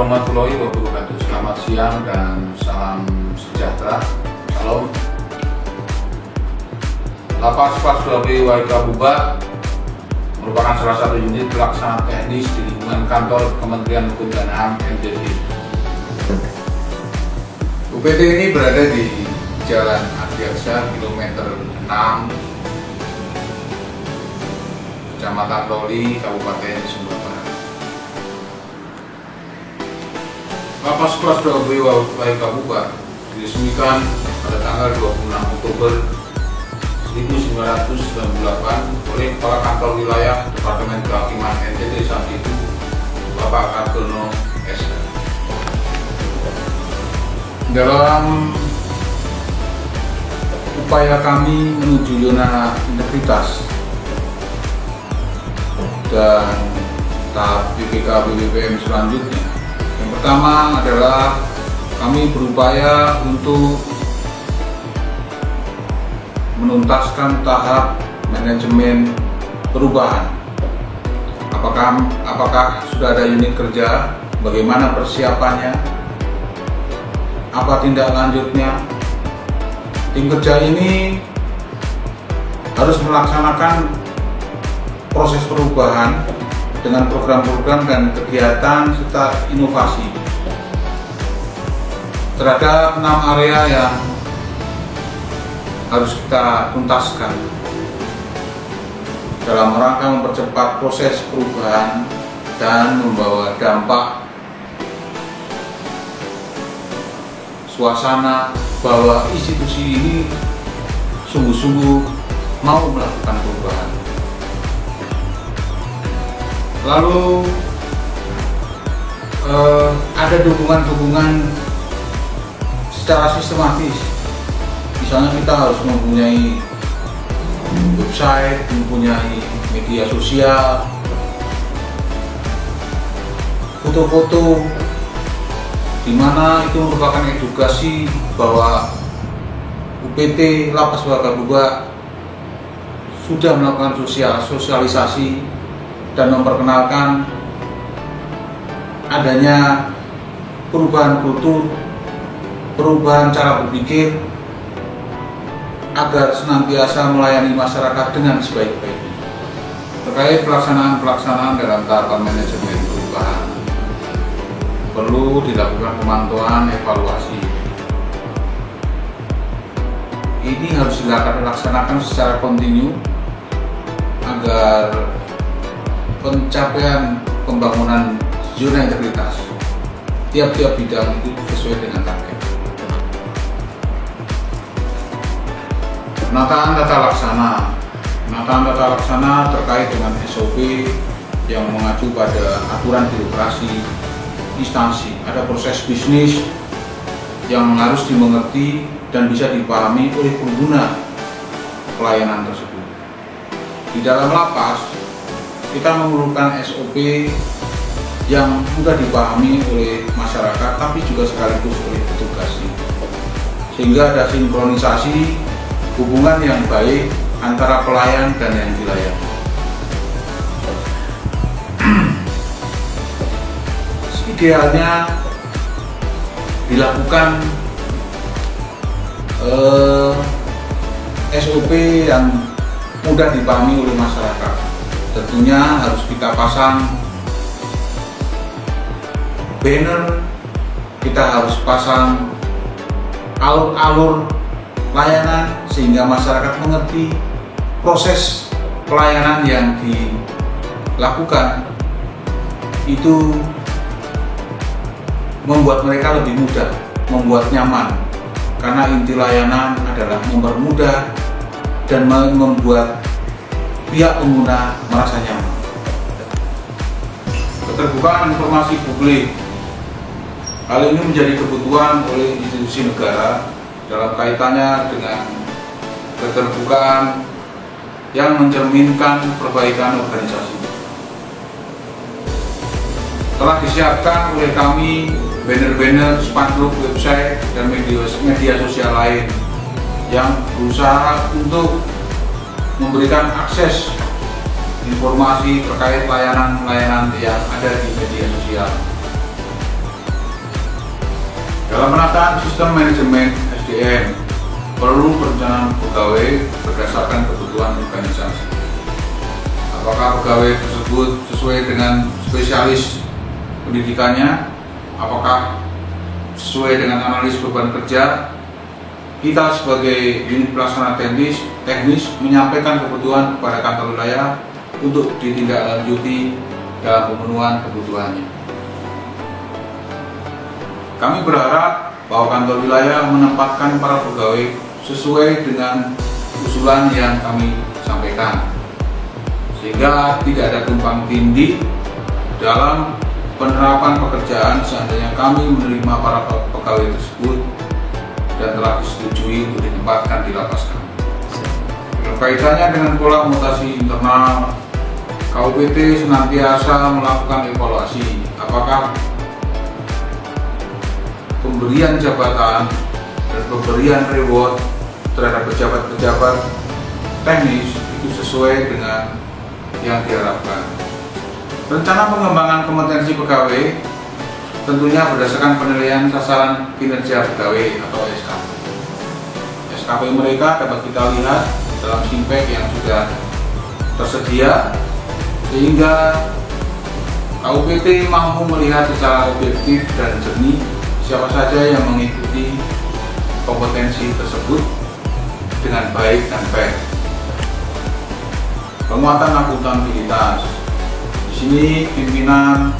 warahmatullahi wabarakatuh. Selamat siang dan salam sejahtera. Salam. Lapas Kelas 2B WIK Buba merupakan salah satu unit pelaksana teknis di lingkungan kantor Kementerian Hukum dan HAM NTT. UPT ini berada di Jalan Adiaksa kilometer 6, Kecamatan Roli, Kabupaten Sumber Barat. Lapas Kelas 2B WIK Buba diresmikan pada tanggal 26 Oktober 1998 oleh Kepala Kantor Wilayah Departemen Kehakiman NTT saat itu, Bapak Kartono SH. Dalam upaya kami menuju zona integritas dan tahap BPK-BPM selanjutnya, yang pertama adalah kami berupaya untuk menuntaskan tahap manajemen perubahan. Apakah sudah ada unit kerja, bagaimana persiapannya, apa tindak lanjutnya. Tim kerja ini harus melaksanakan proses perubahan dengan program-program dan kegiatan serta inovasi terhadap 6 area yang harus kita tuntaskan dalam rangka mempercepat proses perubahan dan membawa dampak suasana bahwa institusi ini sungguh-sungguh mau melakukan perubahan. Lalu ada dukungan-dukungan secara sistematis. Misalnya kita harus mempunyai website, mempunyai media sosial, foto-foto, di mana itu merupakan edukasi bahwa UPT Lapas WIK Buba sudah melakukan sosialisasi dan memperkenalkan adanya perubahan kultur, perubahan cara berpikir agar senantiasa melayani masyarakat dengan sebaik-baiknya. Terkait pelaksanaan dalam tahapan manajemen perubahan, perlu dilakukan pemantauan evaluasi. Ini harus dilaksanakan secara kontinu agar pencapaian pembangunan zona integritas tiap-tiap bidang itu sesuai dengan target. Penataan tata laksana terkait dengan SOP yang mengacu pada aturan birokrasi instansi. Ada proses bisnis yang harus dimengerti dan bisa dipahami oleh pengguna pelayanan tersebut. Di dalam lapas, kita memerlukan SOP yang mudah dipahami oleh masyarakat, tapi juga sekaligus oleh petugas, sehingga ada sinkronisasi hubungan yang baik antara pelayan dan yang dilayani. Idealnya dilakukan SOP yang mudah dipahami oleh masyarakat. Tentunya harus kita pasang banner, kita harus pasang alur-alur layanan sehingga masyarakat mengerti proses pelayanan yang dilakukan itu membuat mereka lebih mudah, membuat nyaman, karena inti layanan adalah mempermudah dan membuat pihak pengguna merasa nyaman. Keterbukaan informasi publik, hal ini menjadi kebutuhan oleh institusi negara dalam kaitannya dengan keterbukaan yang mencerminkan perbaikan organisasi. Telah disiapkan oleh kami banner-banner, spanduk, website, dan media sosial lain yang berusaha untuk memberikan akses informasi terkait layanan-layanan yang ada di media sosial. Dalam penataan sistem manajemen SDM, perlu perencanaan pegawai berdasarkan kebutuhan organisasi. Apakah pegawai tersebut sesuai dengan spesialis pendidikannya? Apakah sesuai dengan analis beban kerja? Kita sebagai unit pelaksana teknis menyampaikan kebutuhan kepada kantor wilayah untuk ditindaklanjuti dalam pemenuhan kebutuhannya. Kami berharap bahwa kantor wilayah menempatkan para pegawai sesuai dengan usulan yang kami sampaikan, sehingga tidak ada tumpang tindih dalam penerapan pekerjaan seandainya kami menerima para pegawai tersebut dan telah disetujui untuk ditempatkan di lapas kami. Berkaitannya dengan pola mutasi internal, KUPT senantiasa melakukan evaluasi apakah pemberian jabatan dan pemberian reward terhadap pejabat-pejabat teknis itu sesuai dengan yang diharapkan. Rencana pengembangan kompetensi pegawai tentunya berdasarkan penilaian sasaran kinerja pegawai atau SKP. SKP mereka dapat kita lihat dalam simpek yang sudah tersedia, sehingga KUPT mampu melihat secara objektif dan jernih siapa saja yang mengikuti kompetensi tersebut dengan baik dan fair. Penguatan akuntabilitas. Di sini pimpinan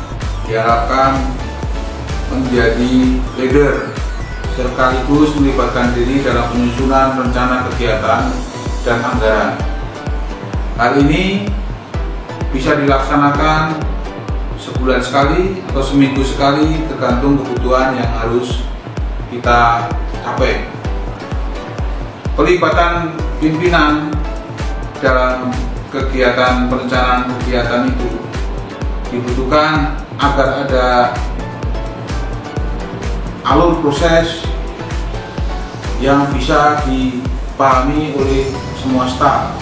diharapkan menjadi leader sekaligus melibatkan diri dalam penyusunan rencana kegiatan dan anggaran. Hal ini bisa dilaksanakan sebulan sekali atau seminggu sekali tergantung kebutuhan yang harus kita capai. Pelibatan pimpinan dalam kegiatan perencanaan kegiatan itu dibutuhkan agar ada alur proses yang bisa dipahami oleh semua staf,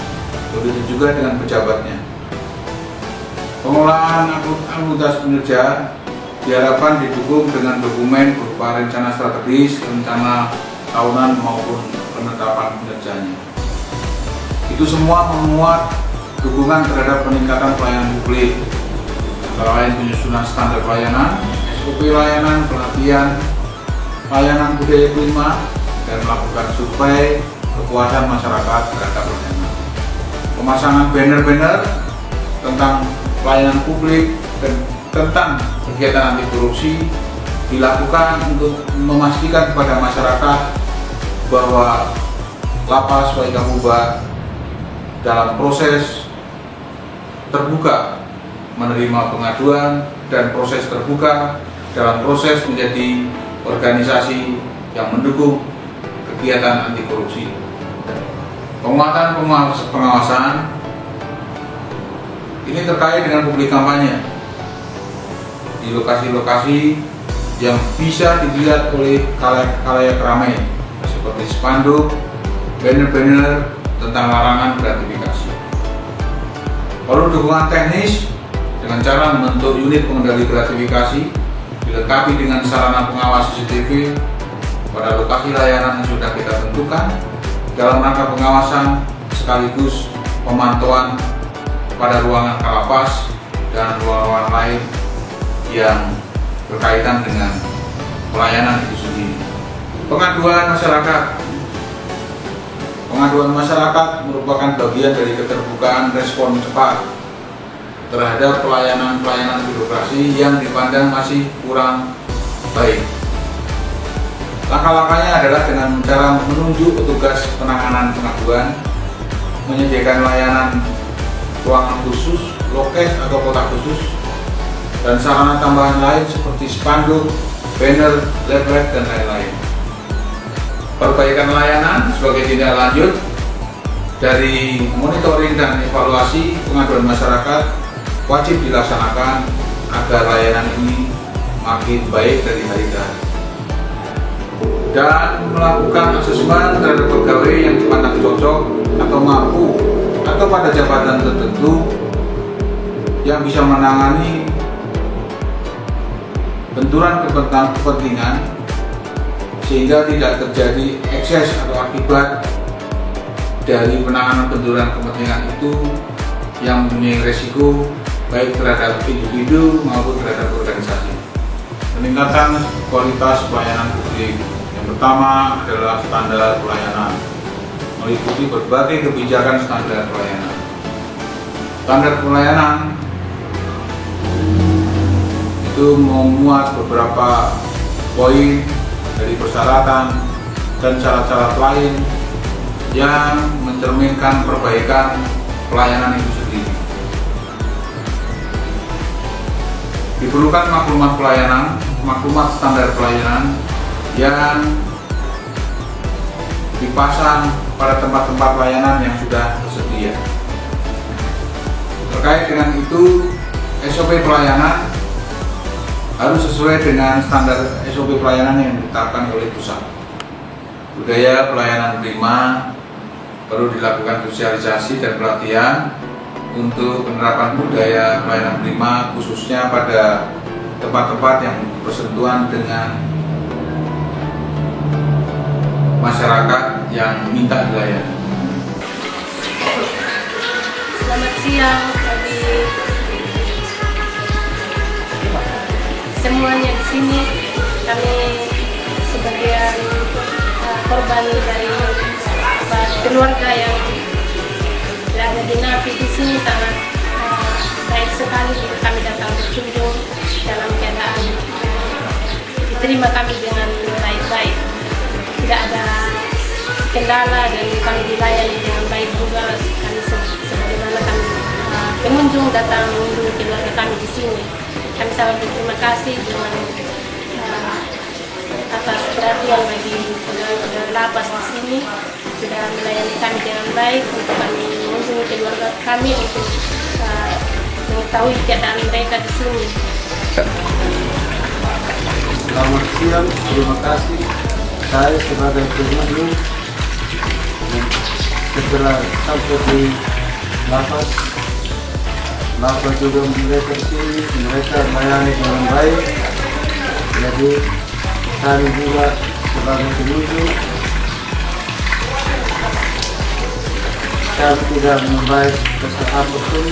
begitu juga dengan pejabatnya. Pengolahan akuntas kinerja diharapkan didukung dengan dokumen berupa rencana strategis, rencana tahunan maupun penetapan kinerjanya. Itu semua memuat dukungan terhadap peningkatan pelayanan publik, antara lain penyusunan standar pelayanan, SOP layanan, pelatihan, layanan budaya kelima, dan melakukan survei kepuasan masyarakat terhadap pelayanan. Pemasangan banner-banner tentang pelayanan publik dan tentang kegiatan anti korupsi dilakukan untuk memastikan kepada masyarakat bahwa Lapas Waikabubak dalam proses terbuka menerima pengaduan dan proses terbuka dalam proses menjadi organisasi yang mendukung kegiatan anti korupsi. Penguatan pengawasan ini terkait dengan publik kampanye di lokasi-lokasi yang bisa dilihat oleh khalayak ramai, seperti spanduk, banner-banner tentang larangan gratifikasi. Perlu dukungan teknis dengan cara membentuk unit pengendali gratifikasi dilengkapi dengan sarana pengawas CCTV pada lokasi layanan yang sudah kita tentukan dalam rangka pengawasan sekaligus pemantauan pada ruangan kalapas dan ruangan lain yang berkaitan dengan pelayanan itu sendiri. Pengaduan masyarakat. Pengaduan masyarakat merupakan bagian dari keterbukaan respon cepat terhadap pelayanan birokrasi yang dipandang masih kurang baik. Langkah-langkahnya adalah dengan cara menunjuk petugas penanganan pengaduan, menyediakan layanan ruangan khusus, loket atau kotak khusus, dan sarana tambahan lain seperti spanduk, banner, leaflet, dan lain-lain. Perbaikan layanan sebagai tindak lanjut dari monitoring dan evaluasi pengaduan masyarakat wajib dilaksanakan agar layanan ini makin baik dari hari ke hari. Dan melakukan asesmen terhadap pegawai yang dipandang cocok atau mampu atau pada jabatan tertentu yang bisa menangani benturan kepentingan sehingga tidak terjadi ekses atau akibat dari penanganan benturan kepentingan itu yang mempunyai resiko baik terhadap individu maupun terhadap organisasi. Peningkatan kualitas pelayanan publik. Yang pertama adalah standar pelayanan, meliputi berbagai kebijakan standar pelayanan. Standar pelayanan itu memuat beberapa poin dari persyaratan dan syarat-syarat lain yang mencerminkan perbaikan pelayanan itu sendiri. Diperlukan maklumat pelayanan, maklumat standar pelayanan yang dipasang pada tempat-tempat layanan yang sudah tersedia. Terkait dengan itu, SOP pelayanan harus sesuai dengan standar SOP pelayanan yang ditetapkan oleh pusat. Budaya pelayanan prima perlu dilakukan sosialisasi dan pelatihan untuk penerapan budaya pelayanan prima khususnya pada tempat-tempat yang bersentuhan dengan masyarakat yang minta dilayani. Selamat siang bagi semuanya di sini. Kami sebagian korban dari keluarga yang berada di napi di sini sangat baik sekali jika kami datang berkunjung dalam keadaan diterima kami dengan baik-baik, tidak ada kendala dan kami dilayani dengan baik juga. Kami sebagaimana kami pengunjung datang mengunjungi keluarga kami di sini, kami sangat berterima kasih dengan atas perhatian bagi pegawai lapas di sini sudah melayani kami dengan baik untuk kami mengunjungi keluarga kami untuk mengetahui keadaan mereka di sini. Selamat siang, terima kasih. Saya sebagai pengunjung setelah sampai di lapas juga mereka di sini, mereka melayani dengan baik. Jadi kami juga sebagai pengunjung kami tidak membaik apapun,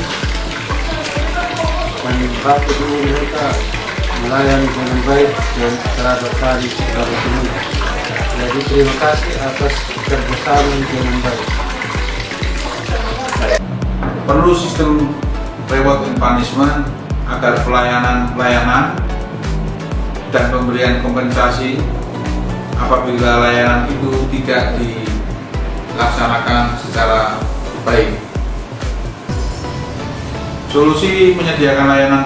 menyebabkan dulu mereka melayani dengan baik dan terhadap kami sebagai pengunjung. Jadi terima kasih atas kerjasama dengan baik. Perlu sistem reward and punishment agar pelayanan dan pemberian kompensasi apabila layanan itu tidak dilaksanakan secara baik. Solusi menyediakan layanan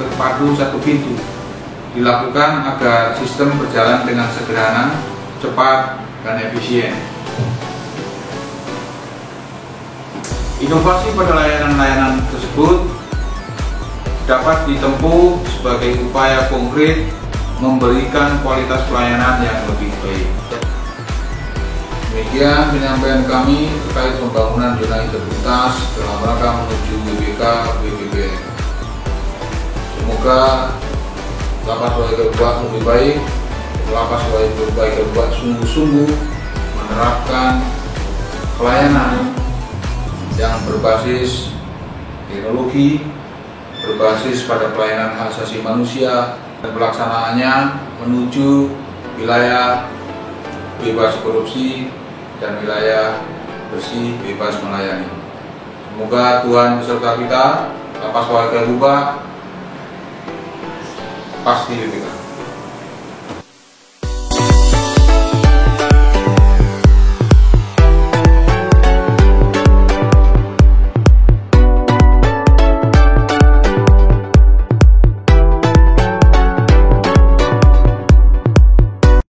terpadu satu pintu dilakukan agar sistem berjalan dengan sederhana, cepat, dan efisien. Inovasi pada layanan-layanan tersebut dapat ditempuh sebagai upaya konkret memberikan kualitas pelayanan yang lebih baik. Demikian penyampaian kami terkait pembangunan zona integritas dalam rangka menuju WBK BPBN. Semoga lapas Wai Kebuak lebih baik, lapas Wai Kebuak sungguh-sungguh menerapkan pelayanan yang berbasis teknologi, berbasis pada pelayanan hak asasi manusia, dan pelaksanaannya menuju wilayah bebas korupsi dan wilayah bersih bebas melayani. Semoga Tuhan beserta kita, lapas Wai Kebuak pasti BPK.